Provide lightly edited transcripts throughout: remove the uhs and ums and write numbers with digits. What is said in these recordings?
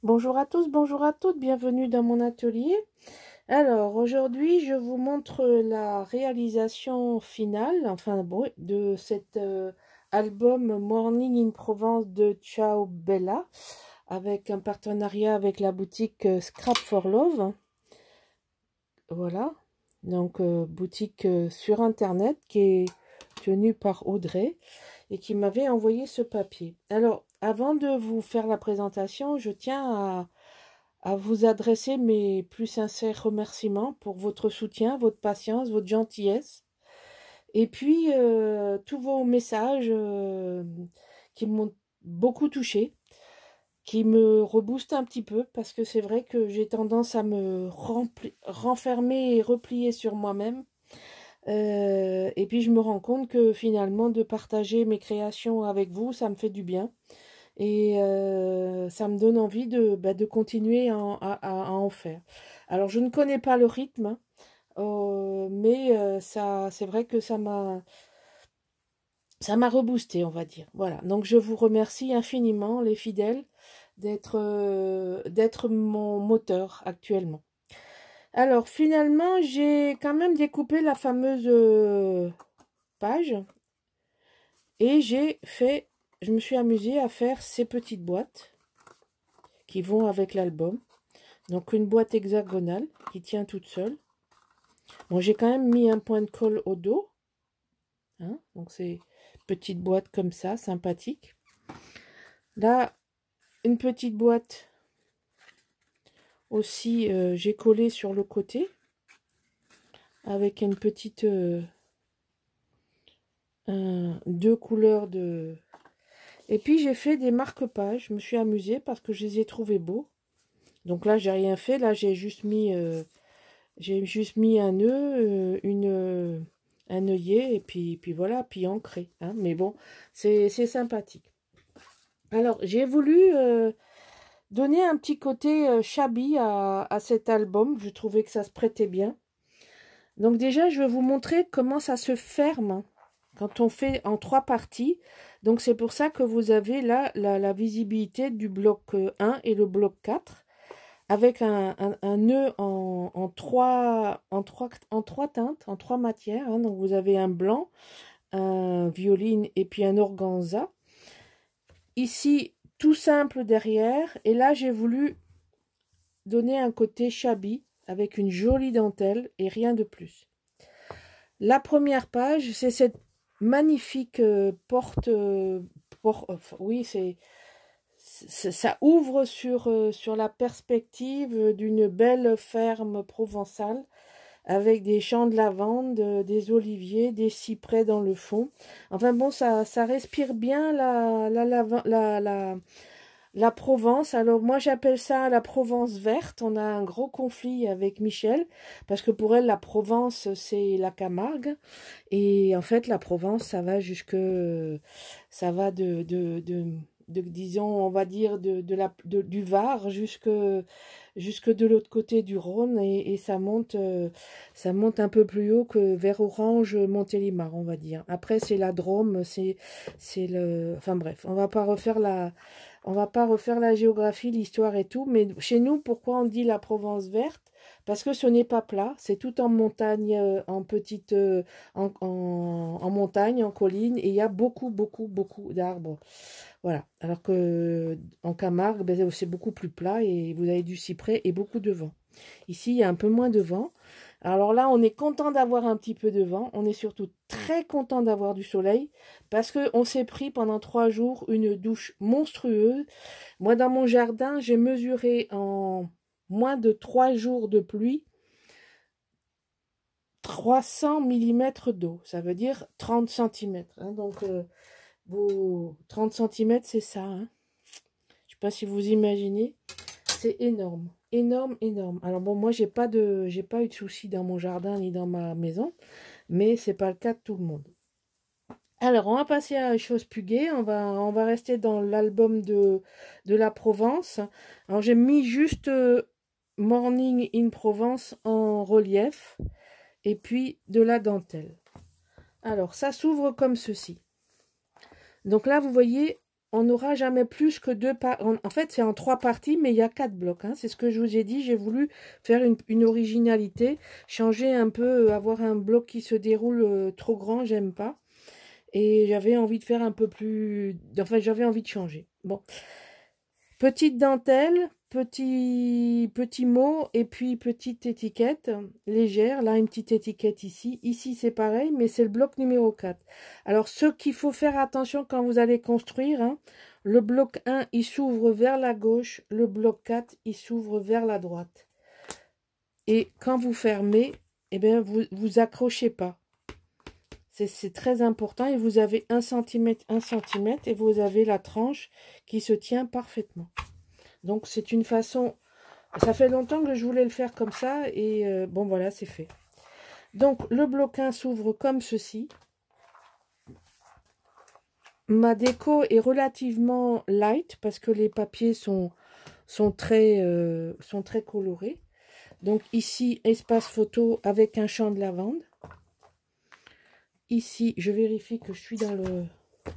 Bonjour à tous, bonjour à toutes, bienvenue dans mon atelier. Alors aujourd'hui je vous montre la réalisation finale, enfin bon, de cet album Morning in Provence de Ciao Bella, avec un partenariat avec la boutique Scrap for Love. Voilà, donc boutique sur internet qui est tenue par Audrey et qui m'avait envoyé ce papier. Alors avant de vous faire la présentation, je tiens à vous adresser mes plus sincères remerciements pour votre soutien, votre patience, votre gentillesse. Et puis, tous vos messages qui m'ont beaucoup touché, qui me reboostent un petit peu, parce que c'est vrai que j'ai tendance à me renfermer et replier sur moi-même. Et puis, je me rends compte que finalement, de partager mes créations avec vous, ça me fait du bien. Et ça me donne envie de continuer à en faire. Alors, je ne connais pas le rythme, hein, mais ça, c'est vrai que ça m'a reboosté, on va dire. Voilà. Donc, je vous remercie infiniment, les fidèles, d'être mon moteur actuellement. Alors, finalement, j'ai quand même découpé la fameuse page et je me suis amusée à faire ces petites boîtes qui vont avec l'album. Donc une boîte hexagonale qui tient toute seule. Bon, j'ai quand même mis un point de colle au dos. Hein, donc c'est petite boîte comme ça, sympathique. Là, une petite boîte aussi, j'ai collé sur le côté. Avec une petite... deux couleurs de... Et puis j'ai fait des marque-pages. Je me suis amusée parce que je les ai trouvés beaux. Donc là, j'ai rien fait. Là, j'ai juste mis un nœud, un œillet, et puis voilà, puis ancré. Hein. Mais bon, c'est sympathique. Alors, j'ai voulu donner un petit côté shabby à cet album. Je trouvais que ça se prêtait bien. Donc déjà, je vais vous montrer comment ça se ferme quand on fait en 3 parties. Donc c'est pour ça que vous avez là la visibilité du bloc 1 et le bloc 4. Avec un nœud en trois teintes, en 3 matières. Hein. Donc vous avez un blanc, un violine et puis un organza. Ici, tout simple derrière. Et là, j'ai voulu donner un côté shabby avec une jolie dentelle et rien de plus. La première page, c'est cette magnifique porte. Oui, ça ouvre sur la perspective d'une belle ferme provençale avec des champs de lavande, des oliviers, des cyprès dans le fond. Enfin bon, ça respire bien la Provence. Alors moi j'appelle ça la Provence verte. On a un gros conflit avec Michel parce que pour elle la Provence c'est la Camargue et en fait la Provence ça va disons on va dire du Var jusque de l'autre côté du Rhône et ça monte un peu plus haut que vers Orange Montélimar on va dire. Après c'est la Drôme, c'est le enfin bref, on va pas refaire la géographie, l'histoire et tout, mais chez nous, pourquoi on dit la Provence verte? Parce que ce n'est pas plat, c'est tout en montagne, en montagne, en colline, et il y a beaucoup, beaucoup, beaucoup d'arbres. Voilà. Alors que en Camargue, ben, c'est beaucoup plus plat et vous avez du cyprès et beaucoup de vent. Ici, il y a un peu moins de vent. Alors là, on est content d'avoir un petit peu de vent. On est surtout très content d'avoir du soleil parce qu'on s'est pris pendant 3 jours une douche monstrueuse. Moi, dans mon jardin, j'ai mesuré en moins de 3 jours de pluie 300 millimètres d'eau. Ça veut dire 30 centimètres. Hein. Donc, vos 30 centimètres, c'est ça. Hein. Je ne sais pas si vous imaginez. C'est énorme. Énorme, énorme. Alors bon, moi, j'ai pas eu de soucis dans mon jardin ni dans ma maison. Mais c'est pas le cas de tout le monde. Alors, on va passer à une chose plus gaie. On va rester dans l'album de la Provence. Alors, j'ai mis juste Morning in Provence en relief. Et puis, de la dentelle. Alors, ça s'ouvre comme ceci. Donc là, vous voyez, on n'aura jamais plus que deux parties. En fait, c'est en 3 parties, mais il y a 4 blocs. Hein. C'est ce que je vous ai dit. J'ai voulu faire une originalité, changer un peu, avoir un bloc qui se déroule trop grand, j'aime pas. Et j'avais envie de faire un peu plus... Enfin, j'avais envie de changer. Bon. Petite dentelle, petit mot et puis petite étiquette légère. Là, une petite étiquette ici. Ici, c'est pareil, mais c'est le bloc numéro 4. Alors, ce qu'il faut faire attention quand vous allez construire, hein, le bloc 1, il s'ouvre vers la gauche. Le bloc 4, il s'ouvre vers la droite. Et quand vous fermez, eh bien, vous accrochez pas. C'est très important. Et vous avez 1 cm, 1 cm. Et vous avez la tranche qui se tient parfaitement. Donc, c'est une façon... Ça fait longtemps que je voulais le faire comme ça. Et bon, voilà, c'est fait. Donc, le bloc 1 s'ouvre comme ceci. Ma déco est relativement light parce que les papiers sont très colorés. Donc, ici, espace photo avec un champ de lavande. Ici, je vérifie que je suis dans le...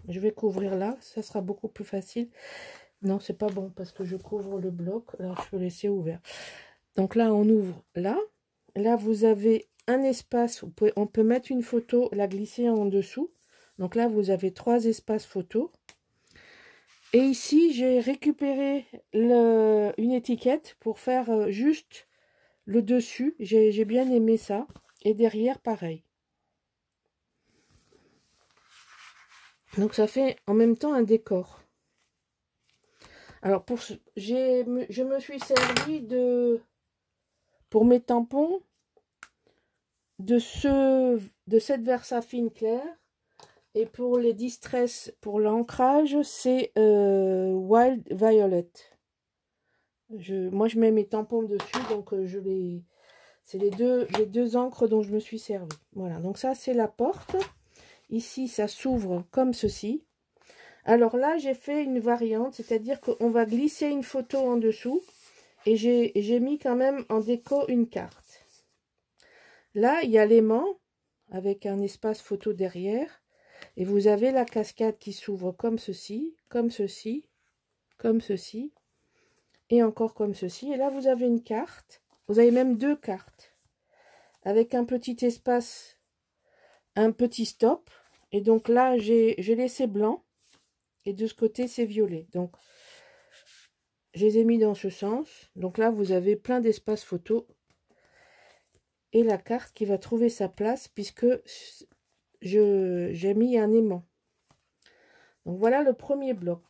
Je vais couvrir là, ça sera beaucoup plus facile. Non, c'est pas bon parce que je couvre le bloc. Alors, je peux laisser ouvert. Donc là, on ouvre là. Là, vous avez un espace. On peut mettre une photo, la glisser en dessous. Donc là, vous avez 3 espaces photos. Et ici, j'ai récupéré une étiquette pour faire juste le dessus. J'ai bien aimé ça. Et derrière, pareil. Donc ça fait en même temps un décor. Alors je me suis servi pour mes tampons de cette Versafine claire. Et pour les distress, pour l'ancrage, c'est Wild Violet. Moi je mets mes tampons dessus, donc c'est les deux encres dont je me suis servi. Voilà, donc ça c'est la porte. Ici, ça s'ouvre comme ceci. Alors là, j'ai fait une variante, c'est-à-dire qu'on va glisser une photo en dessous. Et j'ai mis quand même en déco une carte. Là, il y a l'aimant avec un espace photo derrière. Et vous avez la cascade qui s'ouvre comme ceci, comme ceci, comme ceci. Et encore comme ceci. Et là, vous avez une carte. Vous avez même 2 cartes. Avec un petit espace, un petit stop. Et donc là, j'ai laissé blanc. Et de ce côté, c'est violet. Donc, je les ai mis dans ce sens. Donc là, vous avez plein d'espaces photo. Et la carte qui va trouver sa place puisque j'ai mis un aimant. Donc voilà le premier bloc.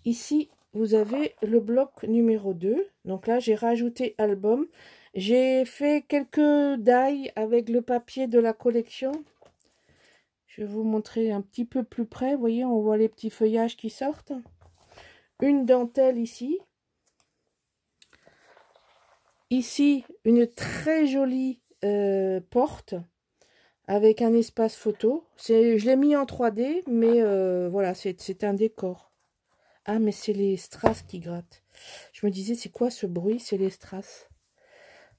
Ici, vous avez le bloc numéro 2. Donc là, j'ai rajouté album. J'ai fait quelques die avec le papier de la collection. Je vais vous montrer un petit peu plus près. Vous voyez, on voit les petits feuillages qui sortent. Une dentelle ici. Ici, une très jolie porte avec un espace photo. Je l'ai mis en 3D, mais voilà, c'est un décor. Ah, mais c'est les strass qui grattent. Je me disais, c'est quoi ce bruit? C'est les strass.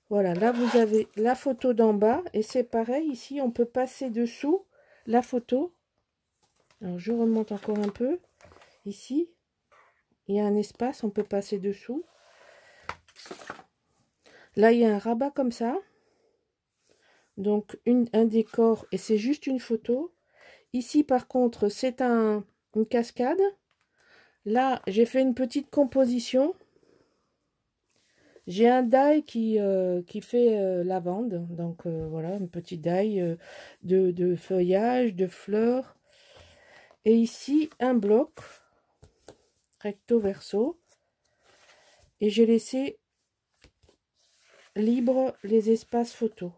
Voilà, là, vous avez la photo d'en bas. Et c'est pareil, ici, on peut passer dessous la photo. Alors, je remonte encore un peu. Ici, il y a un espace, on peut passer dessous. Là, il y a un rabat comme ça. Donc, un décor et c'est juste une photo. Ici, par contre, c'est une cascade. Là, j'ai fait une petite composition. J'ai un die qui fait lavande. Donc, voilà, une petite die de feuillage, de fleurs. Et ici, un bloc recto verso. Et j'ai laissé libre les espaces photos.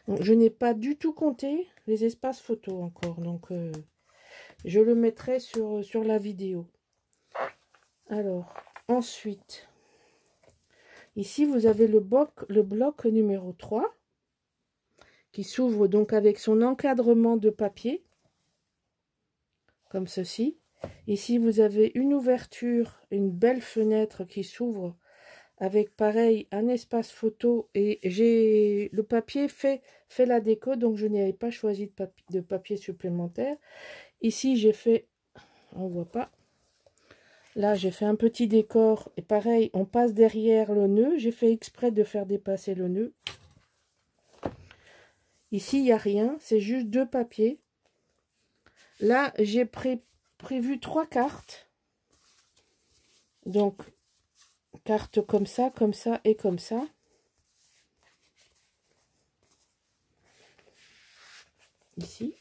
Donc, je n'ai pas du tout compté les espaces photos encore. Donc, je le mettrai sur la vidéo. Alors, ensuite, ici, vous avez le bloc numéro 3 qui s'ouvre donc avec son encadrement de papier, comme ceci. Ici, vous avez une ouverture, une belle fenêtre qui s'ouvre avec pareil un espace photo et le papier fait la déco, donc je n'avais pas choisi de papier supplémentaire. Ici j'ai fait, on voit pas, là j'ai fait un petit décor et pareil on passe derrière le nœud, j'ai fait exprès de faire dépasser le nœud. Ici il n'y a rien, c'est juste 2 papiers. Là j'ai prévu 3 cartes, donc carte comme ça et comme ça. Ici.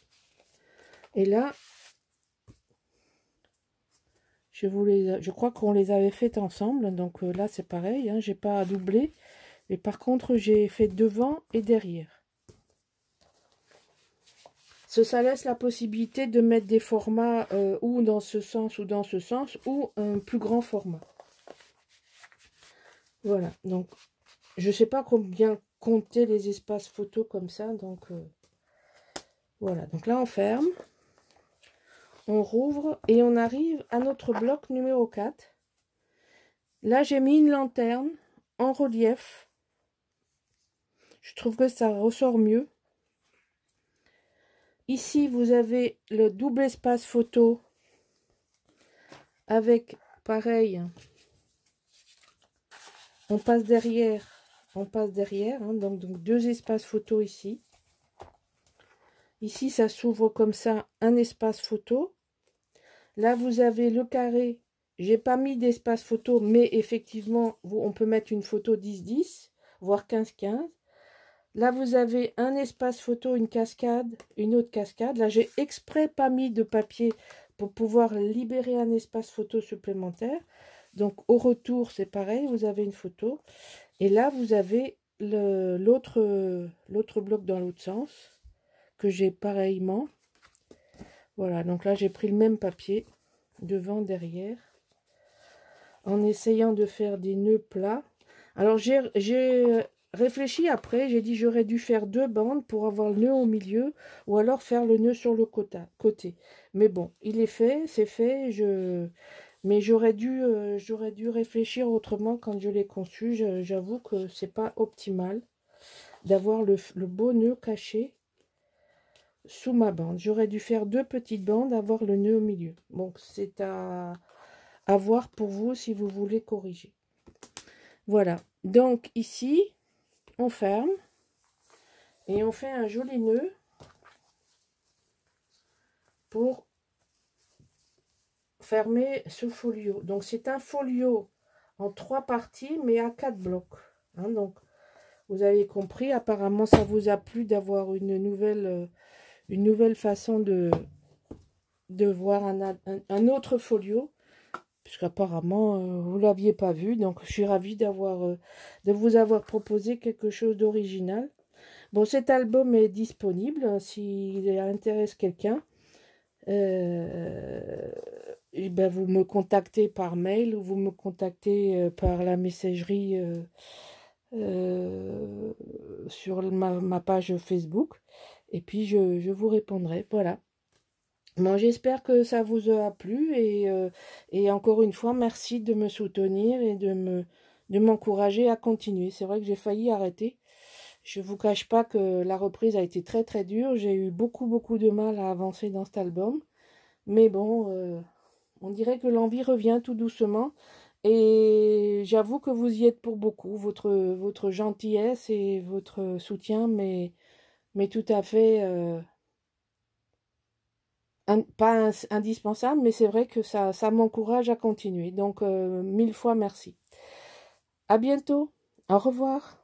Et là, je crois qu'on les avait faites ensemble. Donc là, c'est pareil. Hein, j'ai pas à doubler. Mais par contre, j'ai fait devant et derrière. Ça laisse la possibilité de mettre des formats ou dans ce sens ou dans ce sens ou un plus grand format. Voilà. Donc, je sais pas combien compter les espaces photos comme ça. Donc, voilà. Donc là, on ferme. On rouvre et on arrive à notre bloc numéro 4. Là, j'ai mis une lanterne en relief. Je trouve que ça ressort mieux. Ici, vous avez le double espace photo avec, pareil, on passe derrière, hein, donc 2 espaces photo ici. Ici, ça s'ouvre comme ça, un espace photo. Là, vous avez le carré. J'ai pas mis d'espace photo, mais effectivement, on peut mettre une photo 10-10, voire 15-15. Là, vous avez un espace photo, une cascade, une autre cascade. Là, j'ai exprès pas mis de papier pour pouvoir libérer un espace photo supplémentaire. Donc, au retour, c'est pareil, vous avez une photo. Et là, vous avez l'autre bloc dans l'autre sens, que j'ai pareillement. Voilà, donc là, j'ai pris le même papier, devant, derrière, en essayant de faire des nœuds plats. Alors, j'ai réfléchi après, j'ai dit j'aurais dû faire 2 bandes pour avoir le nœud au milieu, ou alors faire le nœud sur le côté. Mais bon, il est fait, c'est fait, mais j'aurais dû réfléchir autrement quand je l'ai conçu. J'avoue que c'est pas optimal d'avoir le beau nœud caché sous ma bande. J'aurais dû faire 2 petites bandes, avoir le nœud au milieu. Donc c'est à voir pour vous si vous voulez corriger. Voilà, donc ici on ferme et on fait un joli nœud pour fermer ce folio. Donc c'est un folio en 3 parties mais à 4 blocs, hein. Donc vous avez compris, apparemment ça vous a plu d'avoir une nouvelle façon de voir un autre folio, puisqu'apparemment vous ne l'aviez pas vu. Donc je suis ravie de vous avoir proposé quelque chose d'original. Bon, cet album est disponible s'il intéresse quelqu'un. Et ben vous me contactez par mail ou vous me contactez par la messagerie sur ma page Facebook. Et puis je vous répondrai. Voilà. Bon, j'espère que ça vous a plu et encore une fois, merci de me soutenir et de m'encourager à continuer. C'est vrai que j'ai failli arrêter. Je ne vous cache pas que la reprise a été très très dure. J'ai eu beaucoup de mal à avancer dans cet album. Mais bon, on dirait que l'envie revient tout doucement. Et j'avoue que vous y êtes pour beaucoup. Votre gentillesse et votre soutien, mais tout à fait... pas indispensable, mais c'est vrai que ça m'encourage à continuer. Donc, 1000 fois merci. À bientôt. Au revoir.